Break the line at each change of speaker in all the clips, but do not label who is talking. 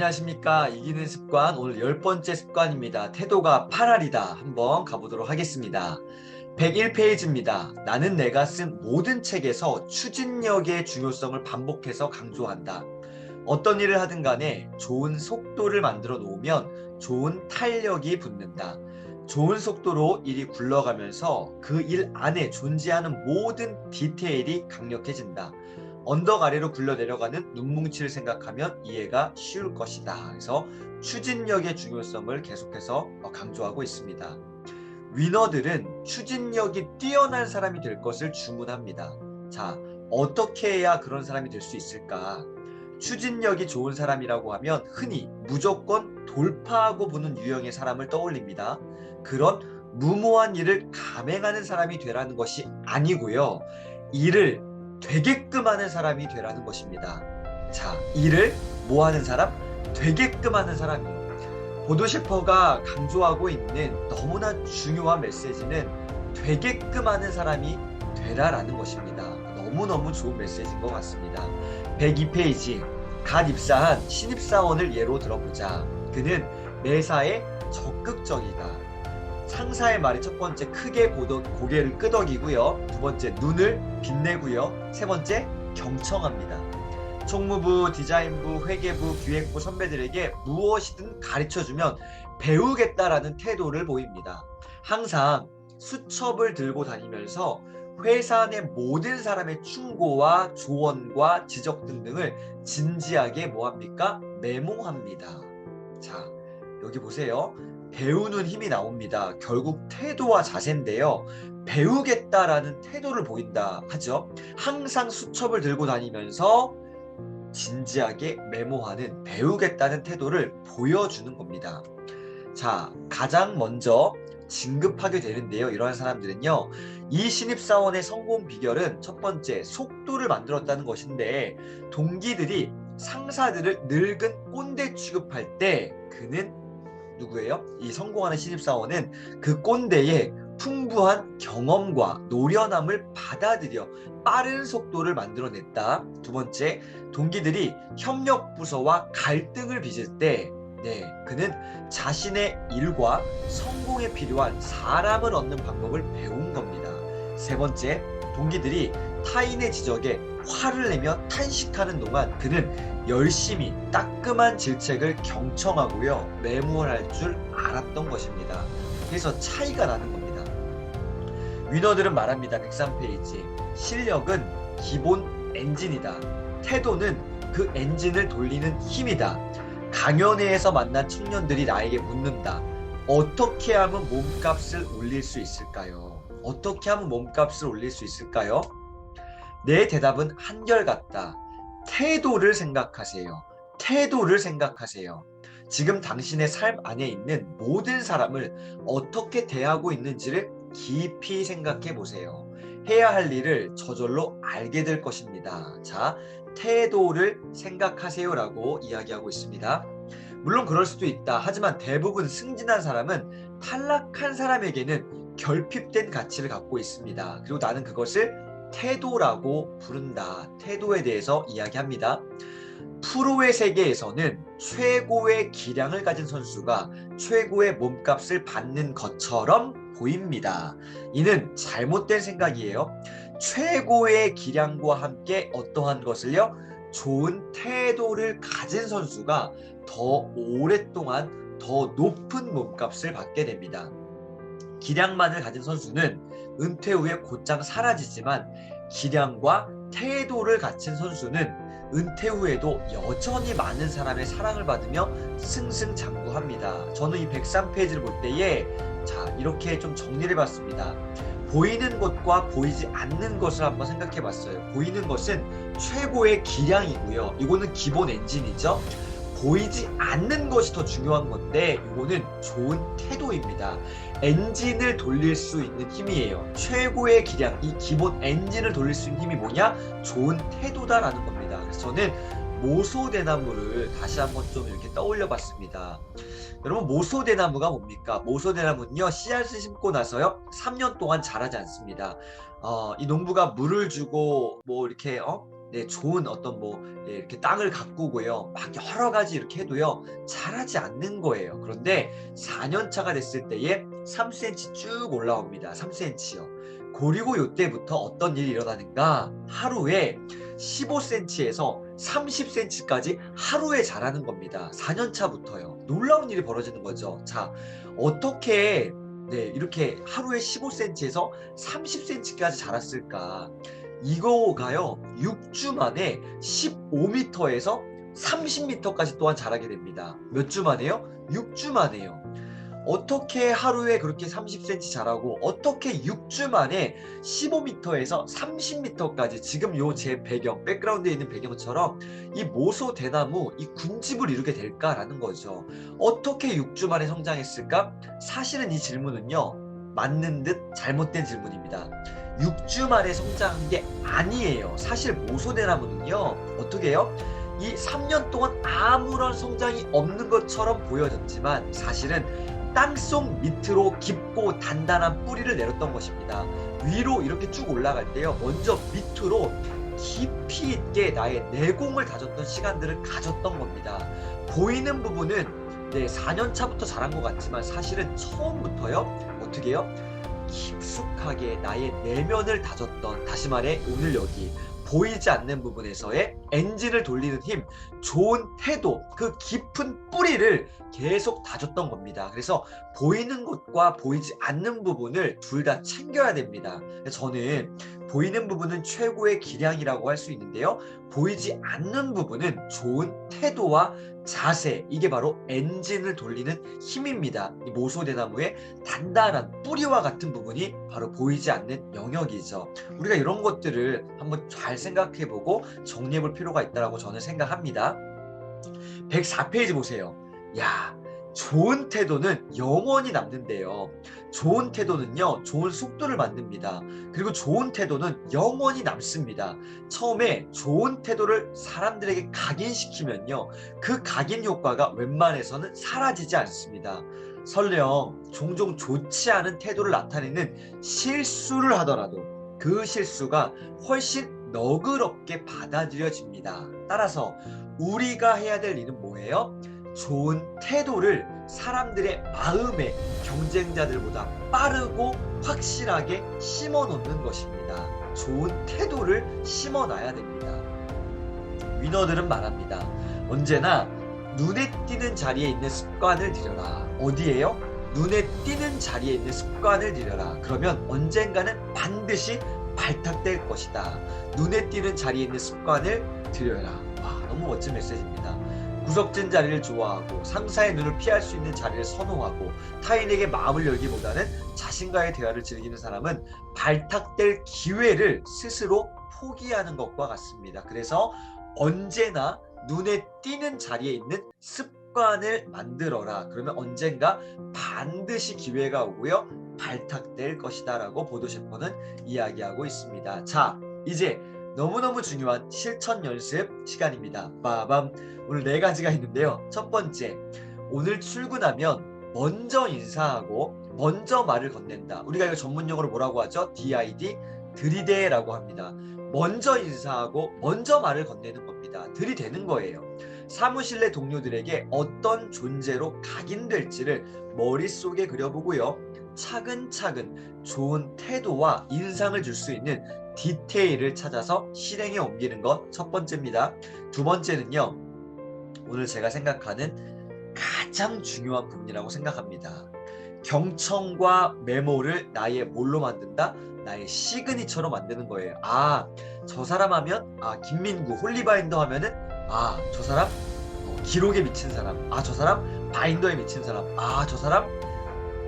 안녕하십니까. 이기는 습관 오늘 10번째 습관입니다. 태도가 8알이다. 한번 가보도록 하겠습니다. 101페이지입니다. 나는 내가 쓴 모든 책에서 추진력의 중요성을 반복해서 강조한다. 어떤 일을 하든 간에 좋은 속도를 만들어 놓으면 좋은 탄력이 붙는다. 좋은 속도로 일이 굴러가면서 그 일 안에 존재하는 모든 디테일이 강력해진다. 언덕 아래로 굴러 내려가는 눈뭉치를 생각하면 이해가 쉬울 것이다. 그래서 추진력의 중요성을 계속해서 강조하고 있습니다. 위너들은 추진력이 뛰어난 사람이 될 것을 주문합니다. 자, 어떻게 해야 그런 사람이 될 수 있을까? 추진력이 좋은 사람이라고 하면 흔히 무조건 돌파하고 보는 유형의 사람을 떠올립니다. 그런 무모한 일을 감행하는 사람이 되라는 것이 아니고요. 일을 되게끔 하는 사람이 되라는 것입니다. 자, 일을 뭐 하는 사람? 되게끔 하는 사람이에요. 보도셰퍼가 강조하고 있는 너무나 중요한 메시지는 되게끔 하는 사람이 되라라는 것입니다. 너무너무 좋은 메시지인 것 같습니다. 102페이지 갓 입사한 신입사원을 예로 들어보자. 그는 매사에 적극적이다. 상사의 말에 첫 번째 크게 고개를 끄덕이고요. 두 번째 눈을 빛내고요. 세 번째 경청합니다. 총무부, 디자인부, 회계부, 기획부 선배들에게 무엇이든 가르쳐주면 배우겠다라는 태도를 보입니다. 항상 수첩을 들고 다니면서 회사 내 모든 사람의 충고와 조언과 지적 등등을 진지하게 뭐합니까? 메모합니다. 자, 여기 보세요. 배우는 힘이 나옵니다. 결국 태도와 자세인데요. 배우겠다라는 태도를 보인다 하죠. 항상 수첩을 들고 다니면서 진지하게 메모하는 배우겠다는 태도를 보여주는 겁니다. 자, 가장 먼저 진급하게 되는데요. 이러한 사람들은요. 이 신입사원의 성공 비결은 첫 번째 속도를 만들었다는 것인데 동기들이 상사들을 늙은 꼰대 취급할 때 그는 누구예요? 이 성공하는 신입사원은 그 꼰대의 풍부한 경험과 노련함을 받아들여 빠른 속도를 만들어냈다. 두 번째, 동기들이 협력부서와 갈등을 빚을 때 그는 자신의 일과 성공에 필요한 사람을 얻는 방법을 배운 겁니다. 세 번째, 동기들이 타인의 지적에 화를 내며 탄식하는 동안 그는 열심히 따끔한 질책을 경청하고요. 메모할 줄 알았던 것입니다. 그래서 차이가 나는 겁니다. 위너들은 말합니다. 103페이지. 실력은 기본 엔진이다. 태도는 그 엔진을 돌리는 힘이다. 강연회에서 만난 청년들이 나에게 묻는다. 어떻게 하면 몸값을 올릴 수 있을까요? 어떻게 하면 몸값을 올릴 수 있을까요? 내 대답은 한결같다. 태도를 생각하세요. 태도를 생각하세요. 지금 당신의 삶 안에 있는 모든 사람을 어떻게 대하고 있는지를 깊이 생각해 보세요. 해야 할 일을 저절로 알게 될 것입니다. 자, 태도를 생각하세요라고 이야기하고 있습니다. 물론 그럴 수도 있다. 하지만 대부분 승진한 사람은 탈락한 사람에게는 결핍된 가치를 갖고 있습니다. 그리고 나는 그것을 태도라고 부른다. 태도에 대해서 이야기합니다. 프로의 세계에서는 최고의 기량을 가진 선수가 최고의 몸값을 받는 것처럼 보입니다. 이는 잘못된 생각이에요. 최고의 기량과 함께 어떠한 것을요? 좋은 태도를 가진 선수가 더 오랫동안 더 높은 몸값을 받게 됩니다. 기량만을 가진 선수는 은퇴 후에 곧장 사라지지만 기량과 태도를 갖춘 선수는 은퇴 후에도 여전히 많은 사람의 사랑을 받으며 승승장구합니다. 저는 이 103페이지를 볼 때에 이렇게 좀 정리를 해봤습니다. 보이는 것과 보이지 않는 것을 한번 생각해 봤어요. 보이는 것은 최고의 기량이고요. 이거는 기본 엔진이죠. 보이지 않는 것이 더 중요한 건데 이거는 좋은 태도입니다. 엔진을 돌릴 수 있는 힘이에요. 최고의 기량, 이 기본 엔진을 돌릴 수 있는 힘이 뭐냐? 좋은 태도다라는 겁니다. 그래서 저는 모소대나무를 다시 한번 좀 이렇게 떠올려 봤습니다. 여러분, 모소대나무가 뭡니까? 모소대나무는요, 씨앗을 심고 나서요 3년 동안 자라지 않습니다. 이 농부가 물을 주고 뭐 이렇게 네, 좋은 어떤 뭐 이렇게 땅을 가꾸고요. 막 여러 가지 이렇게 해도요. 자라지 않는 거예요. 그런데 4년 차가 됐을 때에 3cm 쭉 올라옵니다. 3cm요. 그리고 이때부터 어떤 일이 일어나는가? 하루에 15cm에서 30cm까지 하루에 자라는 겁니다. 4년 차부터요. 놀라운 일이 벌어지는 거죠. 자, 어떻게 이렇게 하루에 15cm에서 30cm까지 자랐을까? 이거가요, 6주 만에 15m에서 30m까지 또한 자라게 됩니다. 몇 주 만에요? 6주 만에요. 어떻게 하루에 그렇게 30cm 자라고 어떻게 6주 만에 15m에서 30m까지 지금 요 제 배경, 백그라운드에 있는 배경처럼 이 모소 대나무, 이 군집을 이루게 될까라는 거죠. 어떻게 6주 만에 성장했을까? 사실은 이 질문은요, 맞는 듯 잘못된 질문입니다. 6주 만에 성장한 게 아니에요. 사실 모소 대나무는요, 어떻게 해요? 이 3년 동안 아무런 성장이 없는 것처럼 보여졌지만 사실은 땅속 밑으로 깊고 단단한 뿌리를 내렸던 것입니다. 위로 이렇게 쭉 올라갈 때요, 먼저 밑으로 깊이 있게 나의 내공을 다졌던 시간들을 가졌던 겁니다. 보이는 부분은 4년 차부터 자란 것 같지만 사실은 처음부터요, 어떻게 해요? 깊숙하게 나의 내면을 다졌던, 다시 말해 오늘 여기 보이지 않는 부분에서의 엔진을 돌리는 힘, 좋은 태도, 그 깊은 뿌리를 계속 다졌던 겁니다. 그래서 보이는 것과 보이지 않는 부분을 둘 다 챙겨야 됩니다. 저는 보이는 부분은 최고의 기량이라고 할 수 있는데요, 보이지 않는 부분은 좋은 태도와 자세, 이게 바로 엔진을 돌리는 힘입니다. 이 모소대나무의 단단한 뿌리와 같은 부분이 바로 보이지 않는 영역이죠. 우리가 이런 것들을 한번 잘 생각해보고 정리해볼 필요가 있다고 저는 생각합니다. 104페이지 보세요. 야, 좋은 태도는 영원히 남는데요. 좋은 태도는요, 좋은 속도를 만듭니다. 그리고 좋은 태도는 영원히 남습니다. 처음에 좋은 태도를 사람들에게 각인시키면요, 그 각인 효과가 웬만해서는 사라지지 않습니다. 설령 종종 좋지 않은 태도를 나타내는 실수를 하더라도 그 실수가 훨씬 너그럽게 받아들여집니다. 따라서 우리가 해야 될 일은 뭐예요? 좋은 태도를 사람들의 마음에 경쟁자들보다 빠르고 확실하게 심어 놓는 것입니다. 좋은 태도를 심어 놔야 됩니다. 위너들은 말합니다. 언제나 눈에 띄는 자리에 있는 습관을 들여라. 어디에요? 눈에 띄는 자리에 있는 습관을 들여라. 그러면 언젠가는 반드시 발탁될 것이다. 눈에 띄는 자리에 있는 습관을 들여라. 와, 너무 멋진 메시지입니다. 구석진 자리를 좋아하고 상사의 눈을 피할 수 있는 자리를 선호하고 타인에게 마음을 열기보다는 자신과의 대화를 즐기는 사람은 발탁될 기회를 스스로 포기하는 것과 같습니다. 그래서 언제나 눈에 띄는 자리에 있는 습관을 만들어라. 그러면 언젠가 반드시 기회가 오고요, 발탁될 것이다 라고 보도셰퍼는 이야기하고 있습니다. 자, 이제 너무너무 중요한 실천 연습 시간입니다. 빠밤. 오늘 4가지가 있는데요. 첫 번째, 오늘 출근하면 먼저 인사하고 먼저 말을 건넨다. 우리가 이거 전문용어로 뭐라고 하죠? DID, 들이대라고 합니다. 먼저 인사하고 먼저 말을 건네는 겁니다. 들이대는 거예요. 사무실 내 동료들에게 어떤 존재로 각인될지를 머릿속에 그려보고요, 차근차근 좋은 태도와 인상을 줄 수 있는 디테일을 찾아서 실행에 옮기는 것 첫 번째입니다. 두 번째는요, 오늘 제가 생각하는 가장 중요한 부분이라고 생각합니다. 경청과 메모를 나의 뭘로 만든다? 나의 시그니처로 만드는 거예요. 아, 저 사람 하면, 김민구 홀리바인더 하면은, 저 사람 기록에 미친 사람, 저 사람 바인더에 미친 사람, 저 사람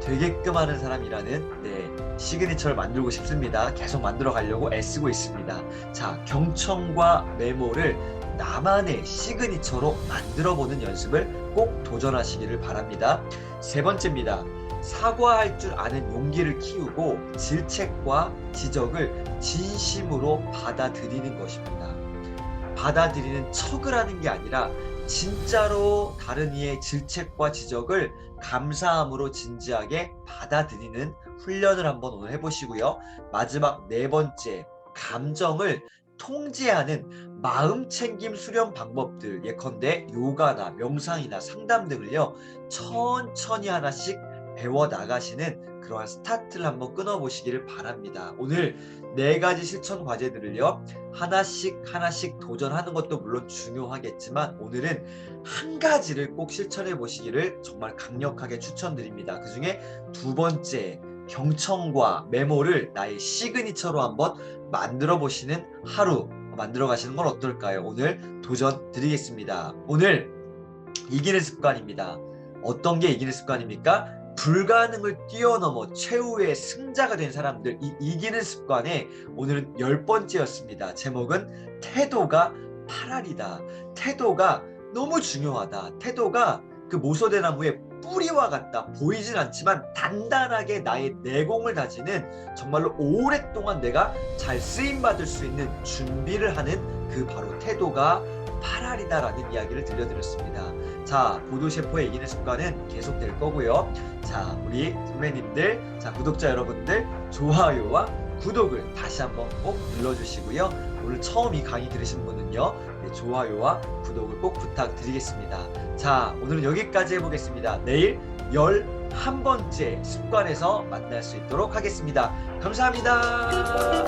되게끔 하는 사람이라는 시그니처를 만들고 싶습니다. 계속 만들어 가려고 애쓰고 있습니다. 자, 경청과 메모를 나만의 시그니처로 만들어보는 연습을 꼭 도전하시기를 바랍니다. 세 번째입니다. 사과할 줄 아는 용기를 키우고 질책과 지적을 진심으로 받아들이는 것입니다. 받아들이는 척을 하는 게 아니라 진짜로 다른 이의 질책과 지적을 감사함으로 진지하게 받아들이는 훈련을 한번 오늘 해보시고요. 마지막 4번째, 감정을 통제하는 마음 챙김 수련 방법들, 예컨대 요가나 명상이나 상담 등을요 천천히 하나씩 배워 나가시는 그러한 스타트를 한번 끊어보시기를 바랍니다. 오늘 4가지 실천 과제들을요 하나씩 하나씩 도전하는 것도 물론 중요하겠지만 오늘은 한 가지를 꼭 실천해 보시기를 정말 강력하게 추천드립니다. 그 중에 2번째, 경청과 메모를 나의 시그니처로 한번 만들어 보시는 하루 만들어 가시는 건 어떨까요? 오늘 도전 드리겠습니다. 오늘 이기는 습관입니다. 어떤 게 이기는 습관입니까? 불가능을 뛰어넘어 최후의 승자가 된 사람들, 이 이기는 습관의 오늘은 10번째였습니다. 제목은 태도가 8알이다. 태도가 너무 중요하다. 태도가 그 모소대나무의 뿌리와 같다. 보이진 않지만 단단하게 나의 내공을 다지는 정말로 오랫동안 내가 잘 쓰임받을 수 있는 준비를 하는 그 바로 태도가 8알이다라는 이야기를 들려드렸습니다. 자, 보도셰프의 이기는 습관은 계속될 거고요. 자, 우리 선배님들, 자, 구독자 여러분들 좋아요와 구독을 다시 한번 꼭 눌러주시고요. 오늘 처음 이 강의 들으신 분은요, 네, 좋아요와 구독을 꼭 부탁드리겠습니다. 자, 오늘은 여기까지 해보겠습니다. 내일 11번째 습관에서 만날 수 있도록 하겠습니다. 감사합니다.